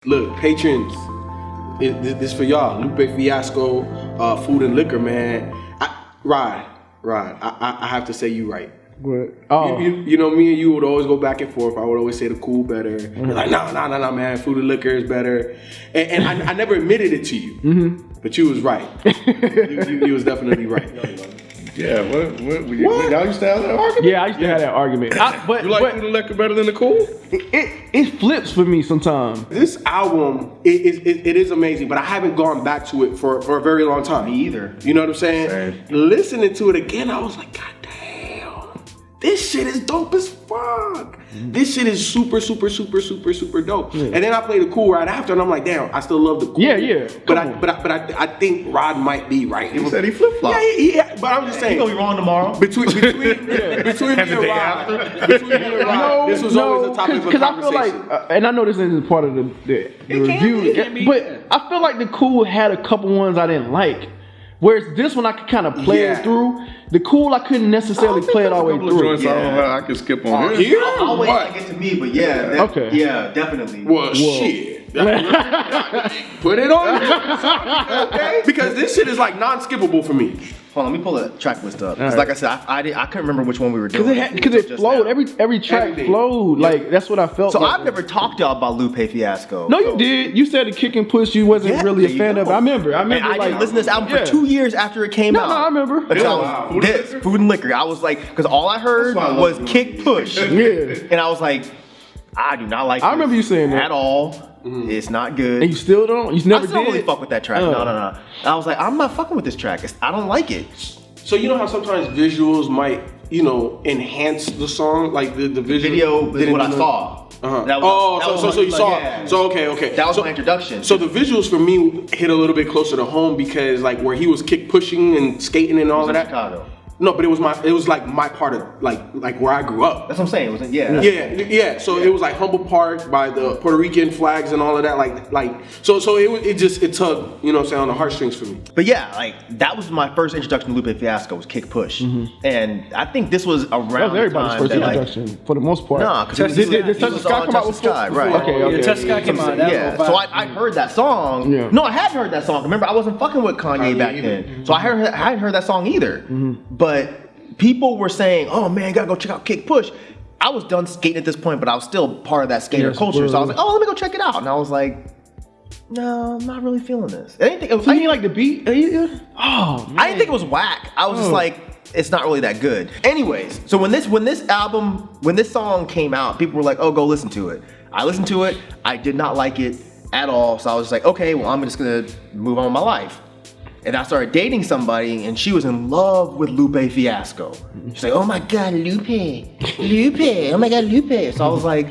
Look, patrons, this for y'all. Lupe Fiasco, Food and Liquor, man. Rod, I have to say you right. What? Oh. You know, me and you would always go back and forth. I would always say the cool better. Mm-hmm. You're like, no, man, Food and Liquor is better. And I never admitted it to you. Mm-hmm. But you was right. you was definitely right. Yeah, what? Y'all used to have that argument? Yeah, I used to have that argument. But you like Food and Liquor better than the Cool? It flips for me sometimes. This album, it is amazing, but I haven't gone back to it for a very long time. Me either. You know what I'm saying? Same. Listening to it again, I was like, God damn, this shit is dope as fuck. This shit is super dope. Yeah. And then I played the Cool right after, and I'm like, damn, I still love the Cool. Yeah. But I think Rod might be right. He said he flip flop. Yeah, but I'm just saying. He's gonna be wrong tomorrow. Between me and Rod, this was always a topic of conversation. I feel like, and I know this isn't part of the review, but I feel like the Cool had a couple ones I didn't like. Whereas this one I could kind of play it through. The Cool I couldn't necessarily play it all the way through. I can skip on here. I'll wait till I get to me, but okay. Yeah, definitely. Well, shit. Put it on. Okay? Because this shit is like non-skippable for me. Hold on, let me pull the track list up. Because like I said, I couldn't remember which one we were doing. Because it flowed. Every track flowed. Like, that's what I felt. So like. I've never talked to y'all about Lupe Fiasco. No, you did. You said the Kick and Push you wasn't really a fan of. I remember. And I didn't listen to this album for 2 years after it came out. No, I remember. Food and Liquor. I was like, because all I heard was Kick Push. And I was like, I do not like I remember you saying that. At all. Mm-hmm. It's not good. And you still don't? You never did? I still don't really fuck with that track. No. I was like, I'm not fucking with this track. I don't like it. So you know how sometimes visuals might, enhance the song? Like the video is what I saw. Uh-huh. So you saw. Yeah. So okay. That was my introduction. So the visuals for me hit a little bit closer to home because like where he was kick pushing and skating and all of that. Chicago. No, but it was like my part of like where I grew up. That's what I'm saying. It was Yeah. So it was like Humble Park by the Puerto Rican flags and all of that. So it tugged, on the heartstrings for me. But yeah, like that was my first introduction to Lupe Fiasco was Kick Push, and I think this was around. That was everybody's first introduction for the most part. Nah, because did Touch the Sky come out before? Right? Okay. Touch the Sky came out. So I heard that song. Yeah. No, I hadn't heard that song. Remember, I wasn't fucking with Kanye back then, so I hadn't heard that song either. But people were saying, "Oh man, gotta go check out Kick Push." I was done skating at this point, but I was still part of that skater culture. So I was like, "Oh, let me go check it out." And I was like, "No, I'm not really feeling this." So you mean like the beat? Oh, man. I didn't think it was whack. I was just like, it's not really that good. Anyways, so when this song came out, people were like, "Oh, go listen to it." I listened to it. I did not like it at all. So I was just like, "Okay, well, I'm just gonna move on with my life." And I started dating somebody, and she was in love with Lupe Fiasco. She's like, "Oh my God, Lupe, oh my God, Lupe." So I was like,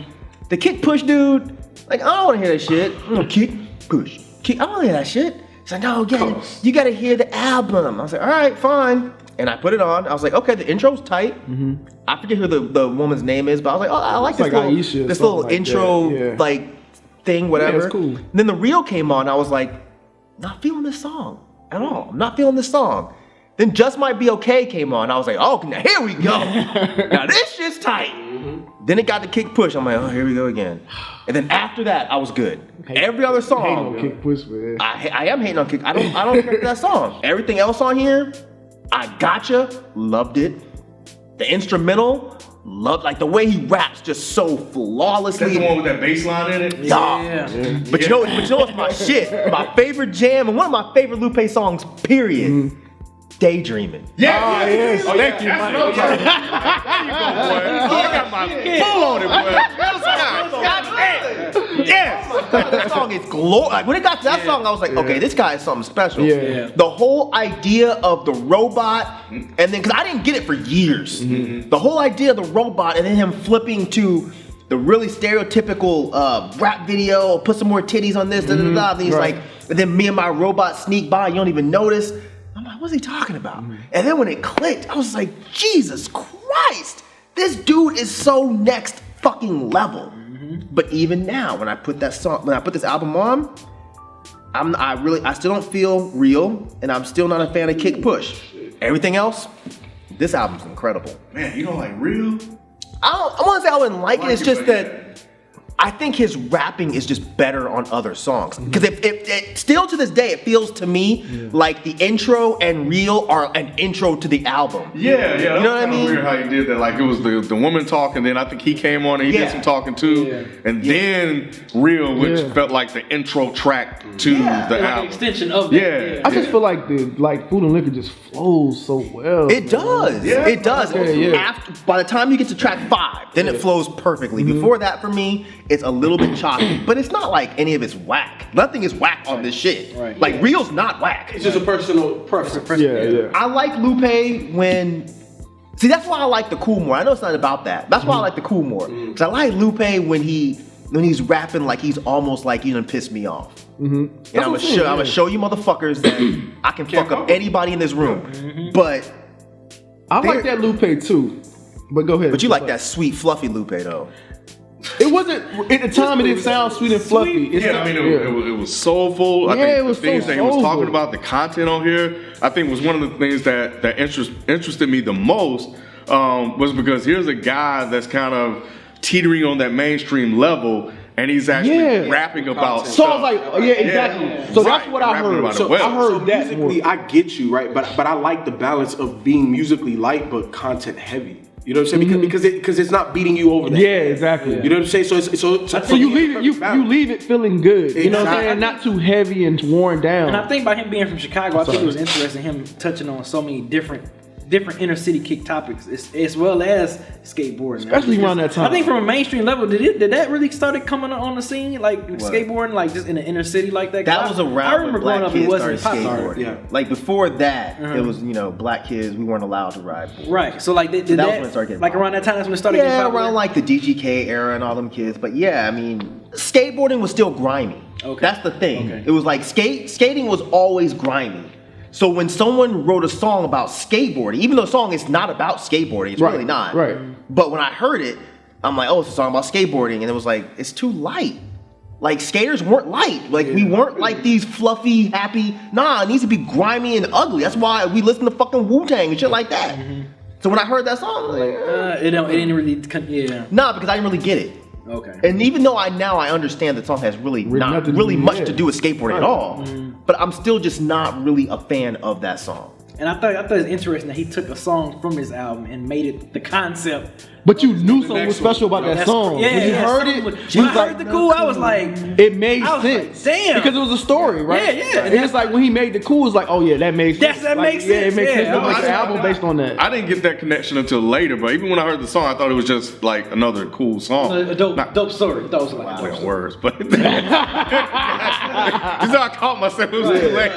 the Kick Push dude, like, I don't want to hear that shit. Kick Push, I don't want to hear that shit. She's like, "No, you gotta hear the album." I was like, "All right, fine." And I put it on. I was like, "Okay, the intro's tight." I forget who the woman's name is, but I was like, "Oh, I like this little intro thing, whatever." Yeah, it's cool. And then the reel came on. I was like, not feeling this song at all. I'm not feeling this song. Then Just Might Be Okay came on. I was like, "Oh, now here we go. Now this shit's tight." Then it got the Kick Push. I'm like, "Oh, here we go again." And then after that, I was good. Every other song, Kick Push, man. I am hating on Kick. I don't care for that song. Everything else on here, I Gotcha, loved it. The instrumental, loved, like the way he raps just so flawlessly. That's the one with that bass line in it? Yeah. But you know what's my shit? My favorite jam and one of my favorite Lupe songs, period. Daydreaming. Yes. Thank you, Myke. There you go, boy. I got my full on it, boy. Yes. That song is glorious. Like when it got to that song, I was like, okay, this guy is something special. Yeah. The whole idea of the robot, and then because I didn't get it for years, the whole idea of the robot, and then him flipping to the really stereotypical rap video, put some more titties on this, and then he's like, and then me and my robot sneak by, you don't even notice. I'm like, what's he talking about? And then when it clicked, I was like, Jesus Christ, this dude is so next fucking level. But even now, when I put this album on, I still don't feel real, and I'm still not a fan of Kick Push. Everything else, this album's incredible. Man, you don't like real? I want to say I wouldn't like it. It's just that I think his rapping is just better on other songs. Because it still to this day, it feels to me like the intro and Real are an intro to the album. Yeah. You know what I mean? Weird how he did that. Like it was the woman talking, then I think he came on and he did some talking too, and then Real, which felt like the intro track to the like album. an extension of it. I just feel like Food and Liquor just flows so well. It does. Yeah. It does. Yeah. After, by the time you get to track 5, then it flows perfectly. Before that, for me, it's a little bit choppy, but it's not like any of it's whack. Nothing is whack on this shit. Right. Like Real's not whack. It's just a personal preference. Yeah. I like Lupe when. See, that's why I like the Cool more. I know it's not about that. That's why I like the Cool more. Because I like Lupe when he's rapping like he's almost like you done pissed me off. And I'm gonna show you motherfuckers that I can fuck up anybody in this room. But I like that Lupe too. But go ahead. But you like that sweet, fluffy Lupe though. It wasn't at the time. It didn't sound sweet and fluffy. It was soulful. I think it was the things so that he was talking soulful. about, the content on here, I think was one of the things that interested me the most. Was because here's a guy that's kind of teetering on that mainstream level, and he's actually rapping about So I stuff. was like, exactly. So that's what I Rapping heard. about it So well. I heard So that musically, more. I get you, right? But I like the balance of being musically light but content heavy. You know what I'm saying? Because it's not beating you over the head. Exactly. You know what I'm saying? So you leave it. You leave it feeling good. You know what I'm Exactly. saying? Not too heavy and worn down. And I think by him being from Chicago, I think it was interesting him touching on so many different inner city kick topics, as well as skateboarding. Especially around that time. I think from a mainstream level, did that really started coming on the scene, like skateboarding, like just in the inner city like that? That was around I remember when black growing up, it kids wasn't started popular. skateboarding. Yeah. Like before that, it was black kids. We weren't allowed to ride boards. Right. So like, did that was that when it started getting like around that time? That's when it started getting Yeah, popular. around like the DGK era and all them kids. But yeah, I mean, skateboarding was still grimy. Okay. That's the thing. Okay. It was like skating was always grimy. So when someone wrote a song about skateboarding, even though the song is not about skateboarding, it's really not. Right. But when I heard it, I'm like, oh, it's a song about skateboarding. And it was like, it's too light. Like skaters weren't light. Like we weren't like these fluffy, happy. Nah, it needs to be grimy and ugly. That's why we listen to fucking Wu-Tang and shit like that. So when I heard that song, I was like, it didn't really, nah, because I didn't really get it. Okay. And even though I understand that song has really not nothing really to do- much yeah. to do with skateboarding at all, but I'm still just not really a fan of that song. And I thought it was interesting that he took a song from his album and made it the concept. But you knew something was special about that song. Yeah, When you yeah, heard something it, was- you when was I like, heard the Cool, I was like, it made I was sense. like, damn. Because it was a story, right? Yeah, yeah. And it's like when he made the Cool, it's like, oh yeah, that makes sense. That makes Yeah, sense. it makes sense. Yeah. They'll make I- an album based on that. I didn't get that connection until later, but even when I heard the song, I thought it was just like another cool song. a dope story. That was like a dope Playing story. words, but this is how I caught myself. It was too late.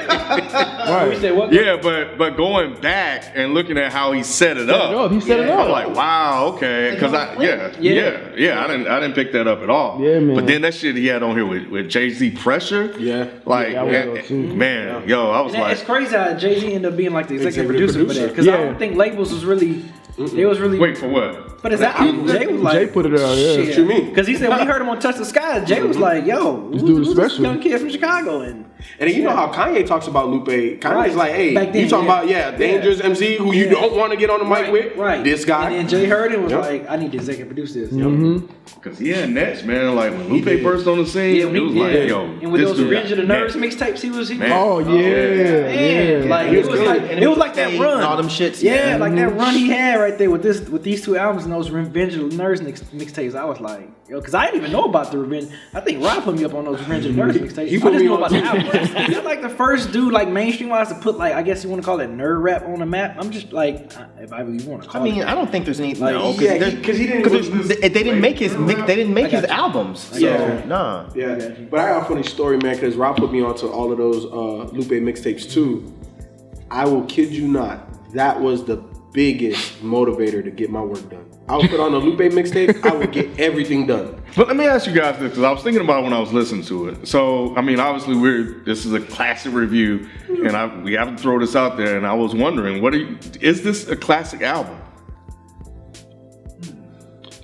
You said what? Yeah, but going back and looking at how he set it up, He set it up. I'm like, wow, okay, because I didn't pick that up at all. Yeah, man. But then that shit he had on here with Jay-Z Pressure, like, Yeah, that was dope, too. man, yo, I was And like, it's crazy how Jay-Z ended up being like the executive producer for that. Because Yeah. I don't think labels was really, they was really. wait for what? But his album, Jay was like, Jay put it out, yeah. What you mean? Because he said when he heard him on Touch the Sky, Jay was like, yo, dude who's is this special. young kid from Chicago? And And you know how Kanye talks about Lupe. Kanye's Right. like, hey, Back then, you talking yeah. about, dangerous MC who you don't want to get on the mic with? right. This guy. And then Jay heard it and was Yep. like, I need to executive produce this. Because he had nets, man. Like when Lupe burst on the scene, Yeah, when it he was did. like, yo, And with this those dude Revenge of the got Nerds nets. mixtapes, he was Man. Oh yeah, Man, yeah. like He it was was good. like And it was like that Fade run, and all them shits, Yeah, yeah. like that run he had right there with these two albums and those Revenge of the Nerds mixtapes. I was like, yo, because I didn't even know about the Revenge. I think Rob put me up on those Revenge of the Nerds mixtapes. He I put just me know on about the too. album. He's like the first dude, like mainstream wise, to put like I guess you want to call it nerd rap on the map. I'm just like, if I really want to I call mean, it. I don't think there's any. Like, No, yeah, because he didn't. they didn't make his they didn't make his albums. So Yeah. nah. Yeah, but I got a funny story, man, because Rob put me onto all of those Lupe mixtapes too. I will kid you not, that was the biggest motivator to get my work done. I would put on a Lupe mixtape, I would get everything done. But let me ask you guys this, because I was thinking about it when I was listening to it. So, I mean, obviously, this is a classic review, and we have to throw this out there. And I was wondering, is this a classic album?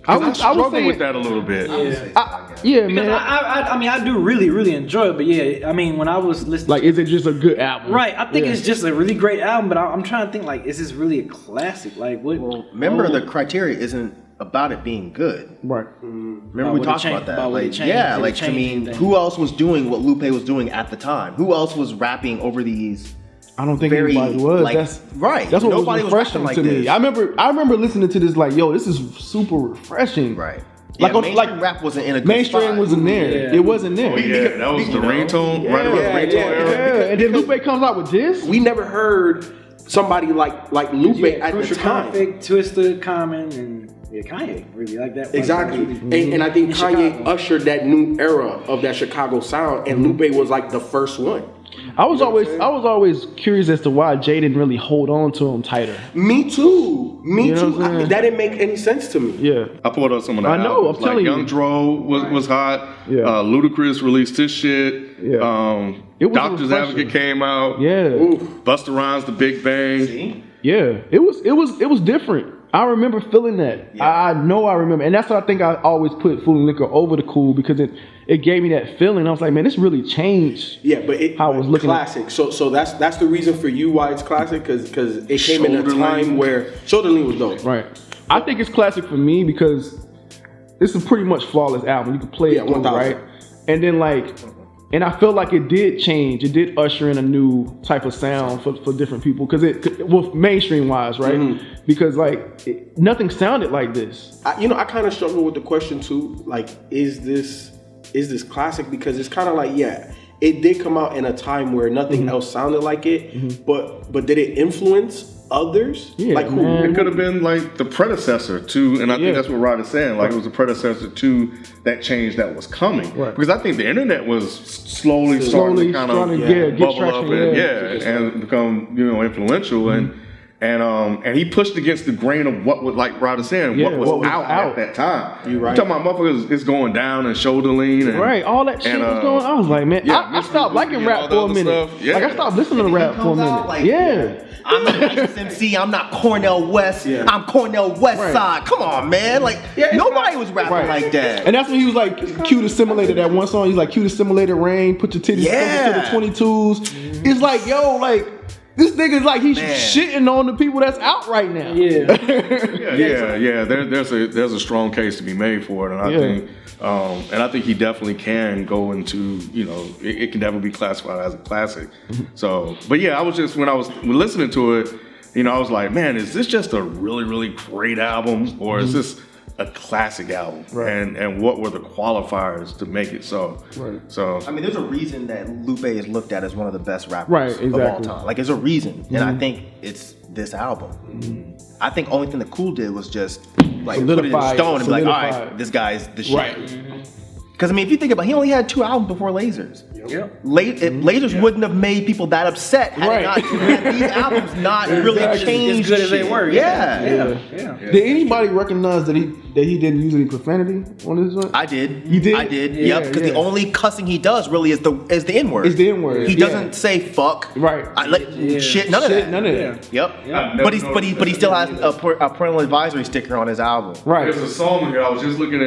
I struggle with that a little bit. Yeah, Because man. I mean, I do really, really enjoy it, but yeah, I mean, when I was listening, Like, is it just a good album? right, I think it's just a really great album, but I'm trying to think, like, is this really a classic? Like, what? Well, remember the criteria isn't about it being good. Right. Remember we talked about that. Who else was doing what Lupe was doing at the time? Who else was rapping over these? I don't think anybody was. That's right. That's what Nobody was refreshing was to me. this. I remember listening to this like, yo, this is super refreshing. Right. Like, Yeah, mainstream rap wasn't in a good mainstream spot. wasn't there. Yeah. It wasn't there. Oh, yeah, that was the ringtone, right around the ringtone era. Yeah, and then Lupe comes out with this. We never heard somebody like Lupe at the Crucial time. Conflict, Twista, Common, and Kanye really like that. Exactly. Really, And I think in Kanye Chicago. ushered that new era of that Chicago sound, and Lupe was like the first one. I was always curious as to why Jay didn't really hold on to him tighter. Me too. You know what I'm saying? That didn't make any sense to me. Yeah. I pulled up some of the I know, albums. I'm telling Young you. Dro was hot. Yeah. Ludacris released his shit. Yeah. It was Doctor's refreshing. Advocate came out. Yeah. Busta Rhymes, The Big Bang. See? Yeah. It was different. I remember feeling that. Yeah. I know I remember. And that's what I think I always put Food and Liquor over the Cool because it gave me that feeling. I was like, man, this really changed. Yeah, but How I was looking at- classic. So that's the reason for you why it's classic because it came in a Shoulder time Lean. where Shoulder Lean was dope. Right. I think it's classic for me because it's a pretty much flawless album. You can play Yeah, it through, 1000. right? And then and I felt like it did change. It did usher in a new type of sound for different people with mainstream wise, right? Mm-hmm. Because nothing sounded like this. I kind of struggle with the question too. Like, is this classic? Because it's kind of like, yeah, it did come out in a time where nothing else sounded like it, but did it influence others? Yeah, like who? man. It could have been like the predecessor to, and I think that's what Rod is saying. Like it was a predecessor to that change that was coming. Right. Because I think the internet was slowly starting to kind of get bubble traction, up and become influential and he pushed against the grain of what was, like Rod is saying, what was out at that time. You're right. You're talking about motherfuckers is going down and Shoulder Lean and Right, all that shit was going on. I was like, man, I stopped liking and rap all for the a other minute. stuff. Yeah. Like I stopped listening to rap for a minute. Yeah. I'm not ISIS MC. I'm not Cornell West. Yeah. I'm Cornell West Right. Side. Come on, man. Like nobody was rapping Right. like that. And that's when he was like, cue the simulator, that one song, he's like, cue the simulator rain, put your titties Yeah. to the 22s. It's like, yo, like, this nigga's like, he's Man. shitting on the people that's out right now. Yeah. Yeah. There's a strong case to be made for it, and I think he definitely can go into it can definitely be classified as a classic. So, but yeah, I was just when I was listening to it, I was like, man, is this just a really really great album or is this a classic album? Right. And what were the qualifiers to make it so? Right. So I mean, there's a reason that Lupe is looked at as one of the best rappers Right, of all exactly. time. Like, there's a reason, and I think it's this album. I think only thing the Cool did was just like put it in Solidify it, stone and be like, all solidify right, it. this guy's the shit. Right. Because I mean, if you think about it, he only had 2 albums before Lasers. Yep. Lasers wouldn't have made people that upset had, Right. had these albums not really Exactly. changed As good as they shit. were. Yeah. Yeah. Did anybody recognize that he didn't use any profanity on this one? I did. You did? I did. Yeah, Yep. Because yeah. the only cussing he does really is the N-word. It's the N-word, He yeah. doesn't say fuck. Right. Shit. None of Shit, that. none of that. Yep. Yeah. But he still has a parental advisory sticker on his album. Right. there's a song here. I was just looking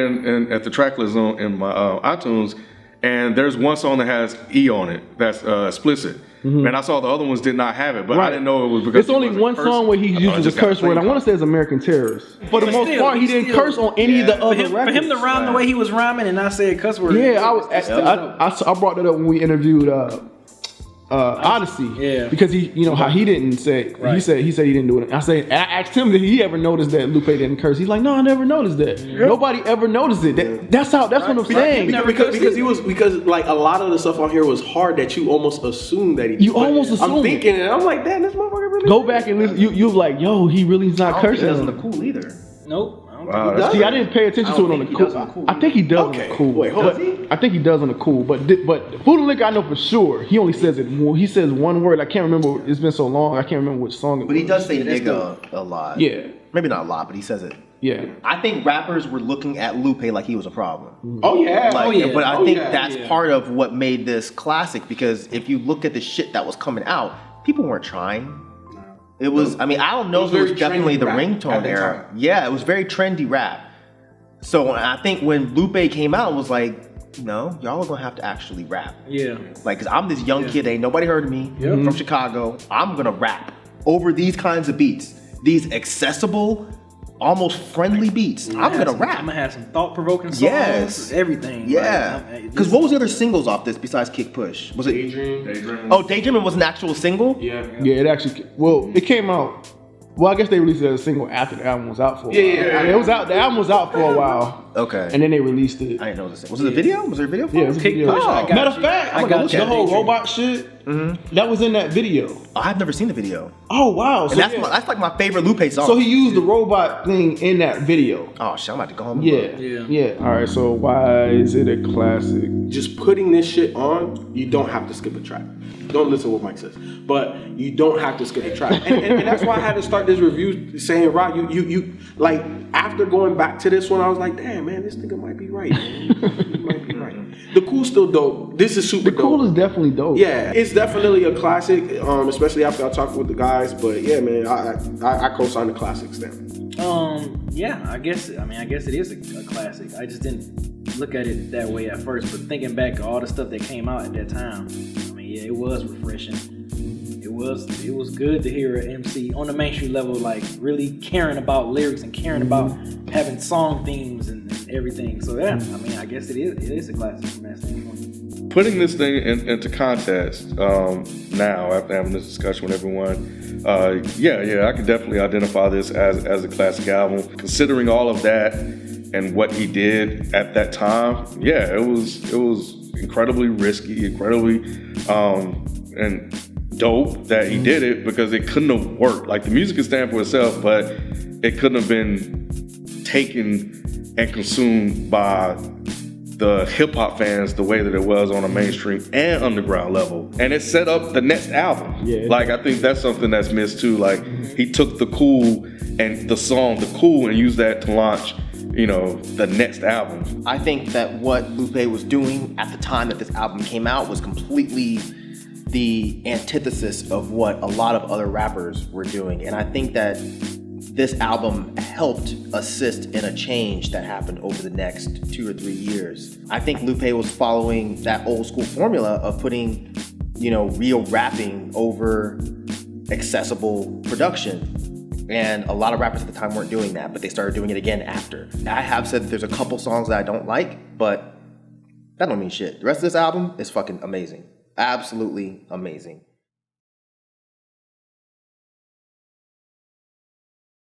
at the track list in my iTunes, and there's one song that has E on it that's explicit. And I saw the other ones did not have it, but I didn't know it was because it's only one song where he uses a curse word. I want to say it's American Terrorist. For the But most still, part, he didn't still- curse on any of the For other him records. to rhyme the way he was rhyming and not say a cuss word. Yeah, I brought that up when we interviewed Odyssey. Yeah. Because how he didn't say Right. he said he didn't do it. I asked him, did he ever notice that Lupe didn't curse? He's like, no, I never noticed that. Nobody ever noticed it. That's what I'm saying. Because like a lot of the stuff on here was hard that you almost assumed that he. You almost assume I'm it. thinking, and I'm like, damn, this motherfucker really. Go back and listen. You're like, yo, he really's not I don't think he cursing. does on the Cool either. Nope. I don't Wow, think he that's- does. See, I didn't pay attention I to it don't on the think he cool. does on Cool. I think he does Okay. on the cool. Wait, hold on. I think he does on the cool, but Food and Liquor, I know for sure. He only says it. He says one word. I can't remember. It's been so long. I can't remember which song it was. But he does say nigga a lot. Yeah. Maybe not a lot, but he says it. Yeah. I think rappers were looking at Lupe like he was a problem. Oh yeah. Like, but I think yeah, that's part of what made this classic, because if you look at the shit that was coming out, people weren't trying. It was, I mean, I don't know It was if it was very definitely trendy the rap ringtone at the era. time. Yeah, it was very trendy rap. So I think when Lupe came out, it was like, no, y'all are gonna have to actually rap. Yeah. Like, cause I'm this young kid, ain't nobody heard of me from Chicago. I'm gonna rap over these kinds of beats, these accessible, almost friendly beats. I'm gonna rap. I'm gonna have some thought-provoking songs. Yes. Everything. Yeah. Because what was the other singles off this besides Kick Push? Was it Daydream. Oh, Daydreaming was an actual single? Yeah. Yeah, it actually. Well, it came out. Well, I guess they released it as a single after the album was out for a while. Yeah. It was out. The album was out for a while, Okay. and then they released it. I didn't know this. Was it a video? Was there a video for Yeah, it? it was a Kick video. Push, I got Matter of you. fact, I got the you. whole Daydream. robot shit that was in that video. I've never seen the video. Oh wow! So And that's yeah. that's like my favorite Lupe song. So he used the robot thing in that video. Oh shit, I'm about to go home and look. Yeah. All right. So why is it a classic? Just putting this shit on, you don't have to skip a track. Don't listen to what Myke says, but you don't have to skip a track, and that's why I had to start this review saying, "Right, you like." After going back to this one, I was like, "Damn, man, this nigga might be right. Man. He might be right." The Cool's still dope. This is super The Cool dope. is definitely dope. Yeah, it's definitely a classic, especially after I talked with the guys. But yeah, man, I co-sign the classic stamp. Yeah, I guess it is a classic. I just didn't look at it that way at first, but thinking back to all the stuff that came out at that time, I mean, yeah, it was refreshing. It was good to hear an MC on the mainstream level, like really caring about lyrics and caring about having song themes and everything. So yeah, I mean, I guess it is a classic from that standpoint. Putting this thing into context now, after having this discussion with everyone, I can definitely identify this as a classic album. Considering all of that and what he did at that time, yeah, it was incredibly risky, incredibly and dope that he did it, because it couldn't have worked. Like, the music can stand for itself, but it couldn't have been taken and consumed by the hip hop fans the way that it was on a mainstream and underground level. And it set up the next album. Yeah. Like, I think that's something that's missed too. Like, he took the Cool and the song The Cool and used that to launch, the next album. I think that what Lupe was doing at the time that this album came out was completely the antithesis of what a lot of other rappers were doing. And I think that this album helped assist in a change that happened over the next 2 or 3 years. I think Lupe was following that old school formula of putting, real rapping over accessible production. And a lot of rappers at the time weren't doing that, but they started doing it again after. I have said that there's a couple songs that I don't like, but that don't mean shit. The rest of this album is fucking amazing. Absolutely amazing.